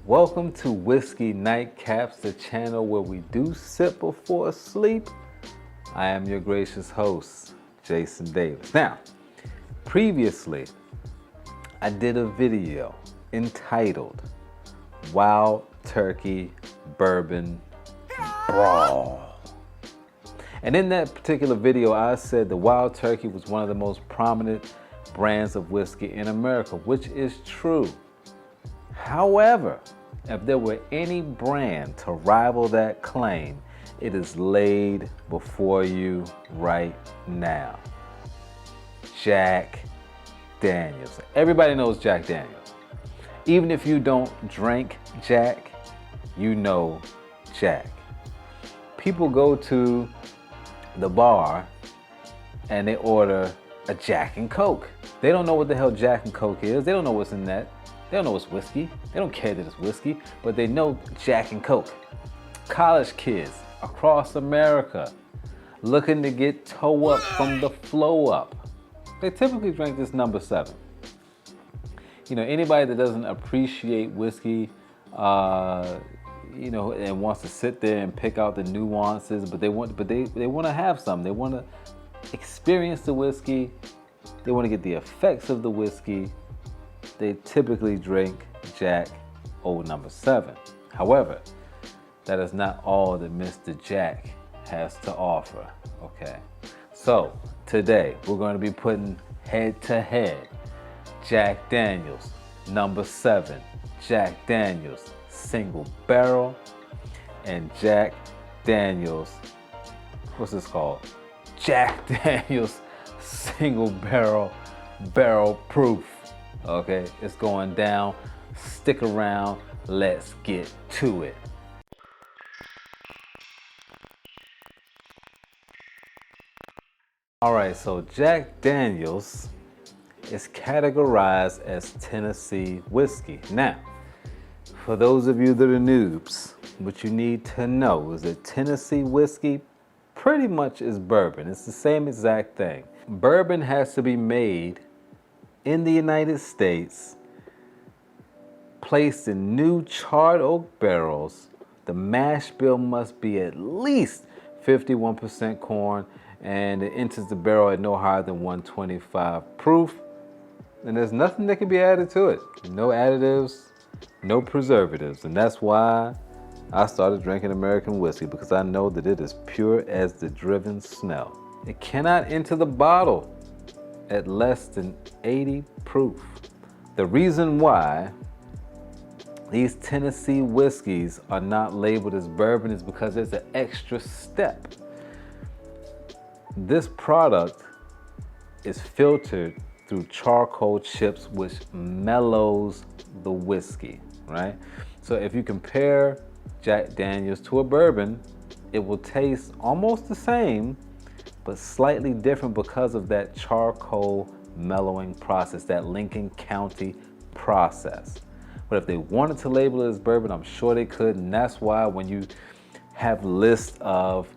Welcome to Whiskey Nightcaps, the channel where we do sip before sleep. I am your gracious host, Jason Davis. Now, previously, I did a video entitled Wild Turkey Bourbon Brawl. And in that particular video, I said the Wild Turkey was one of the most prominent brands of whiskey in America, which is true. However, if there were any brand to rival that claim, it is laid before you right now. Jack Daniels. Everybody knows Jack Daniels. Even if you don't drink Jack, you know Jack. People go to the bar and they order a Jack and Coke. They don't know what the hell Jack and Coke is. They don't know what's in that. They don't know it's whiskey. They don't care that it's whiskey, but they know Jack and Coke. College kids across America looking to get toe up from the flow up. They typically drink this number 7. You know, anybody that doesn't appreciate whiskey, and wants to sit there and pick out the nuances, but they want to have some. They want to experience the whiskey. They want to get the effects of the whiskey. They typically drink Jack Old Number 7. However, that is not all that Mr. Jack has to offer, okay? So, today, we're going to be putting head-to-head Jack Daniels Number 7, Jack Daniels Single Barrel, and Jack Daniels, what's this called? Jack Daniels Single Barrel Proof. Okay, it's going down. Stick around. Let's get to it. All right, so Jack Daniels is categorized as Tennessee whiskey. Now, for those of you that are noobs, what you need to know is that Tennessee whiskey pretty much is bourbon. It's the same exact thing. Bourbon has to be made in the United States, placed in new charred oak barrels. The mash bill must be at least 51% corn, and it enters the barrel at no higher than 125 proof. And there's nothing that can be added to it. No additives, no preservatives. And that's why I started drinking American whiskey, because I know that it is pure as the driven snow. It cannot enter the bottle at less than 80 proof. The reason why these Tennessee whiskeys are not labeled as bourbon is because there's an extra step. This product is filtered through charcoal chips, which mellows the whiskey, right? So if you compare Jack Daniels to a bourbon, it will taste almost the same, but slightly different because of that charcoal mellowing process, that Lincoln County process. But if they wanted to label it as bourbon, I'm sure they could, and that's why when you have lists of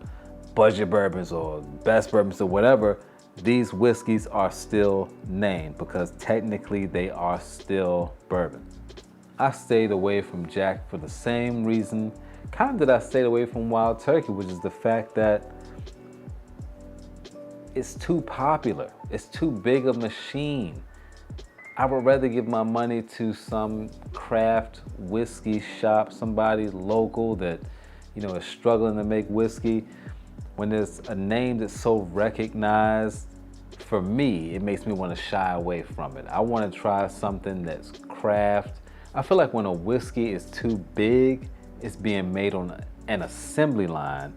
budget bourbons or best bourbons or whatever, these whiskeys are still named because technically they are still bourbon. I stayed away from Jack for the same reason kind of that I stayed away from Wild Turkey, which is the fact that it's too popular. It's too big a machine. I would rather give my money to some craft whiskey shop, somebody local that, is struggling to make whiskey. When there's a name that's so recognized, for me, it makes me want to shy away from it. I want to try something that's craft. I feel like when a whiskey is too big, it's being made on an assembly line,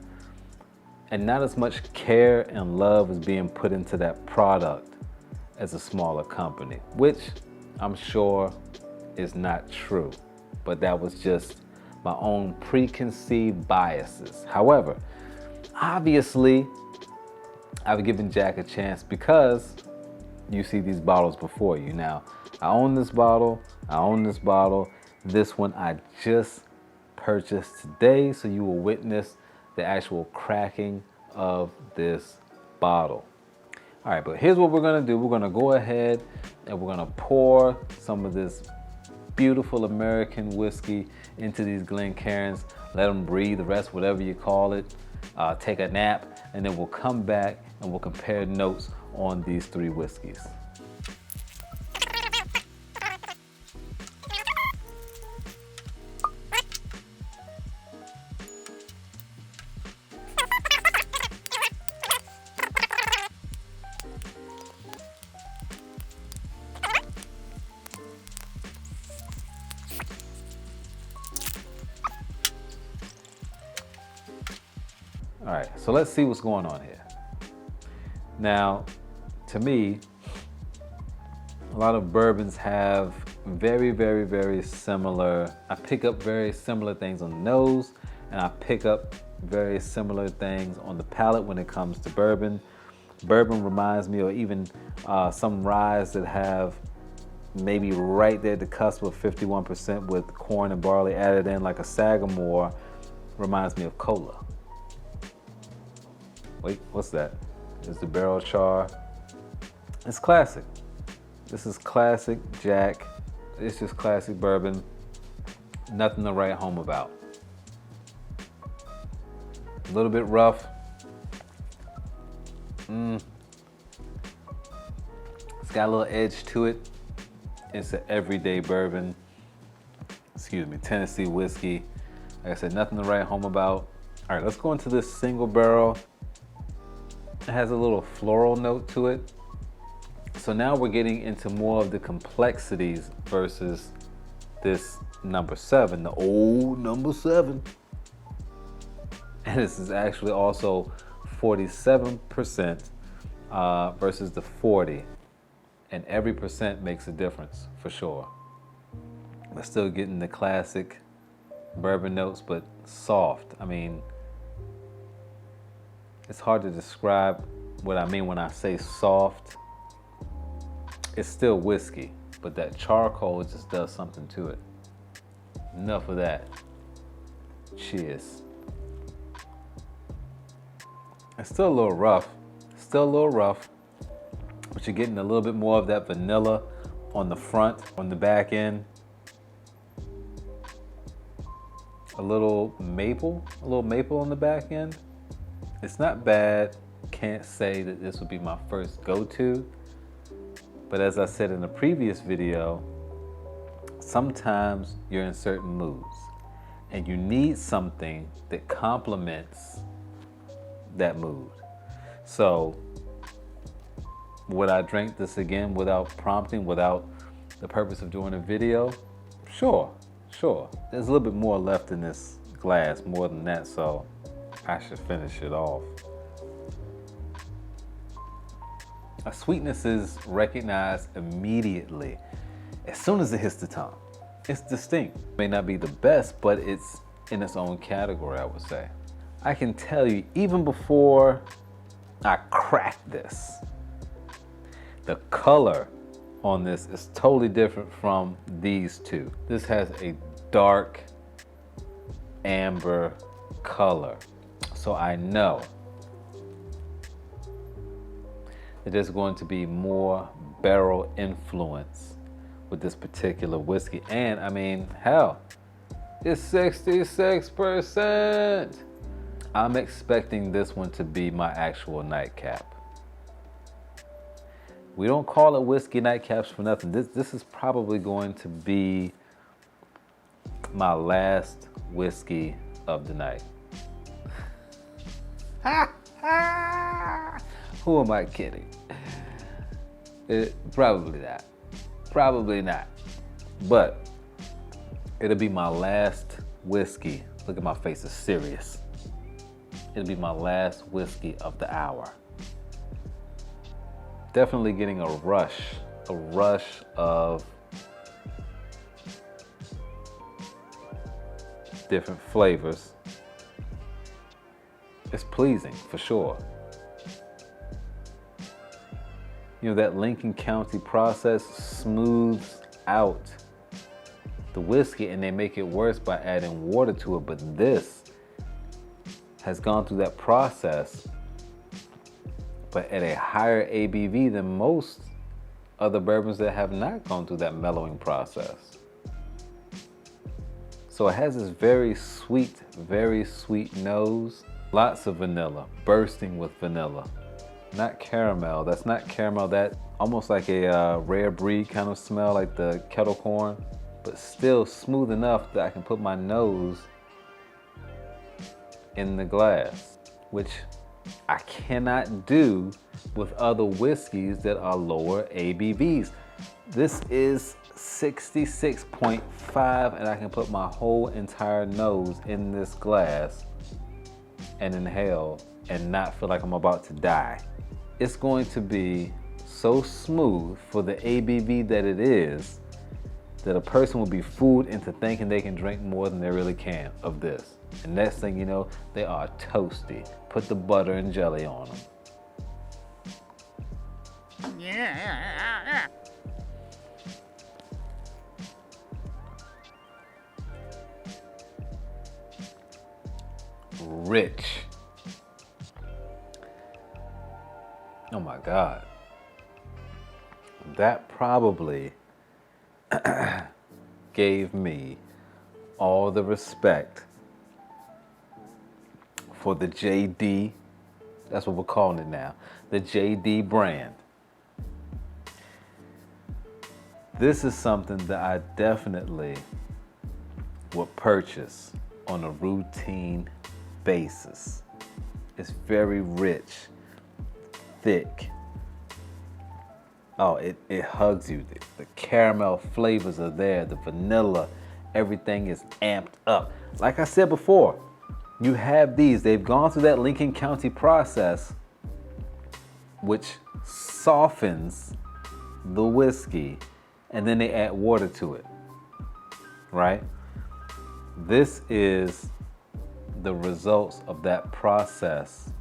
and not as much care and love is being put into that product as a smaller company, which I'm sure is not true, but that was just my own preconceived biases. However, obviously, I've given Jack a chance because you see these bottles before you. Now, I own this bottle, This one I just purchased today, so you will witness the actual cracking of this bottle. All right, but here's what we're gonna do. We're gonna go ahead and we're gonna pour some of this beautiful American whiskey into these Glencairns, let them breathe, the rest, whatever you call it, take a nap, and then we'll come back and we'll compare notes on these 3 whiskeys. All right, so let's see what's going on here. Now, to me, a lot of bourbons have very, very, very similar, I pick up very similar things on the nose, and I pick up very similar things on the palate when it comes to bourbon. Bourbon reminds me, or even some ryes that have maybe right there at the cusp of 51% with corn and barley added in, like a Sagamore, reminds me of cola. Wait, what's that? Is the barrel char? It's classic. This is classic Jack. It's just classic bourbon. Nothing to write home about. A little bit rough. It's got a little edge to it. It's an everyday bourbon. Excuse me, Tennessee whiskey. Like I said, nothing to write home about. All right, let's go into this single barrel. It has a little floral note to it. So now we're getting into more of the complexities versus this number 7, the old number 7. And this is actually also 47% versus the 40. And every percent makes a difference for sure. We're still getting the classic bourbon notes, but soft. I mean, it's hard to describe what I mean when I say soft. It's still whiskey, but that charcoal just does something to it. Enough of that. Cheers. It's still a little rough. But you're getting a little bit more of that vanilla on the front, on the back end. A little maple on the back end. It's not bad. Can't say that this would be my first go-to. But as I said in a previous video, sometimes you're in certain moods and you need something that complements that mood. So would I drink this again without prompting, without the purpose of doing a video? Sure. There's a little bit more left in this glass, more than that, so I should finish it off. A sweetness is recognized immediately as soon as it hits the tongue. It's distinct. May not be the best, but it's in its own category, I would say. I can tell you, even before I cracked this, the color on this is totally different from these two. This has a dark amber color. So I know that there's going to be more barrel influence with this particular whiskey. And I mean, hell, it's 66%. I'm expecting this one to be my actual nightcap. We don't call it whiskey nightcaps for nothing. This is probably going to be my last whiskey of the night. Who am I kidding? Probably not. But it'll be my last whiskey. Look at my face, it's serious. It'll be my last whiskey of the hour. Definitely getting a rush of different flavors. It's pleasing for sure. You know, that Lincoln County process smooths out the whiskey and they make it worse by adding water to it, but this has gone through that process but at a higher ABV than most other bourbons that have not gone through that mellowing process. So it has this very sweet nose. Lots of vanilla, bursting with vanilla. Not caramel, that's not caramel, that almost like a rare breed kind of smell, like the kettle corn, but still smooth enough that I can put my nose in the glass, which I cannot do with other whiskeys that are lower ABVs. This is 66.5 and I can put my whole entire nose in this glass and inhale and not feel like I'm about to die. It's going to be so smooth for the ABV that it is that a person will be fooled into thinking they can drink more than they really can of this. And next thing you know, they are toasty. Put the butter and jelly on them. Yeah. Rich. Oh my God. That probably gave me all the respect for the JD, that's what we're calling it now, the JD brand. This is something that I definitely would purchase on a routine basis. It's very rich, thick. Oh, it hugs you. The caramel flavors are there, the vanilla, everything is amped up. Like I said before, you have these, they've gone through that Lincoln County process, which softens the whiskey, and then they add water to it, right? This is the results of that process,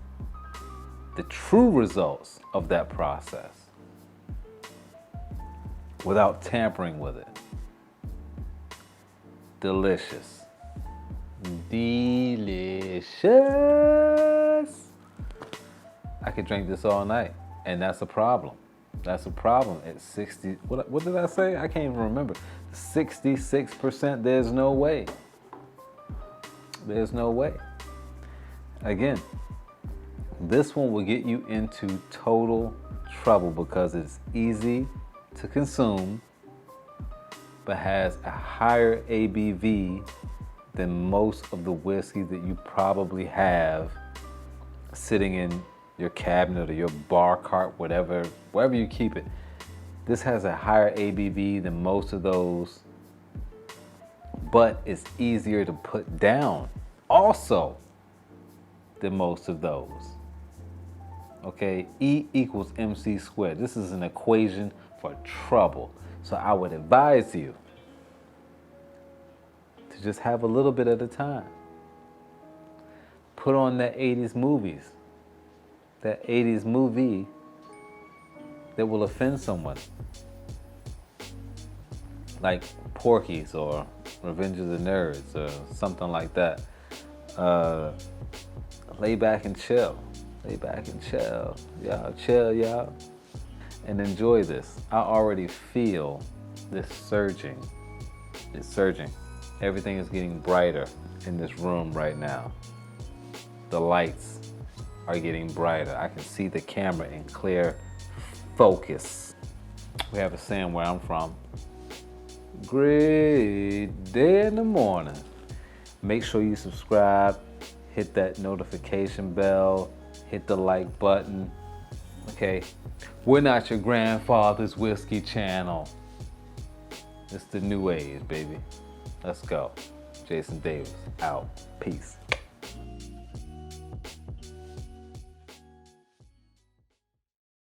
the true results of that process, without tampering with it. Delicious. Delicious. I could drink this all night, and that's a problem. That's a problem at 60, what did I say? I can't even remember. 66%, there's no way. There's no way. Again, this one will get you into total trouble because it's easy to consume, but has a higher ABV than most of the whiskey that you probably have sitting in your cabinet or your bar cart, whatever, wherever you keep it. This has a higher ABV than most of those, but it's easier to put down also than most of those. Okay, E equals MC squared. This is an equation for trouble. So I would advise you to just have a little bit at a time. Put on that 80s movies, that 80s movie that will offend someone, like Porky's or Revenge of the Nerds or something like that. Lay back and chill. Lay back and chill. Y'all chill, y'all. And enjoy this. I already feel this surging. It's surging. Everything is getting brighter in this room right now. The lights are getting brighter. I can see the camera in clear focus. We have a saying where I'm from. Great day in the morning. Make sure you subscribe, hit that notification bell, hit the like button. Okay, we're not your grandfather's whiskey channel. It's the new age, baby. Let's go. Jason Davis, out. Peace.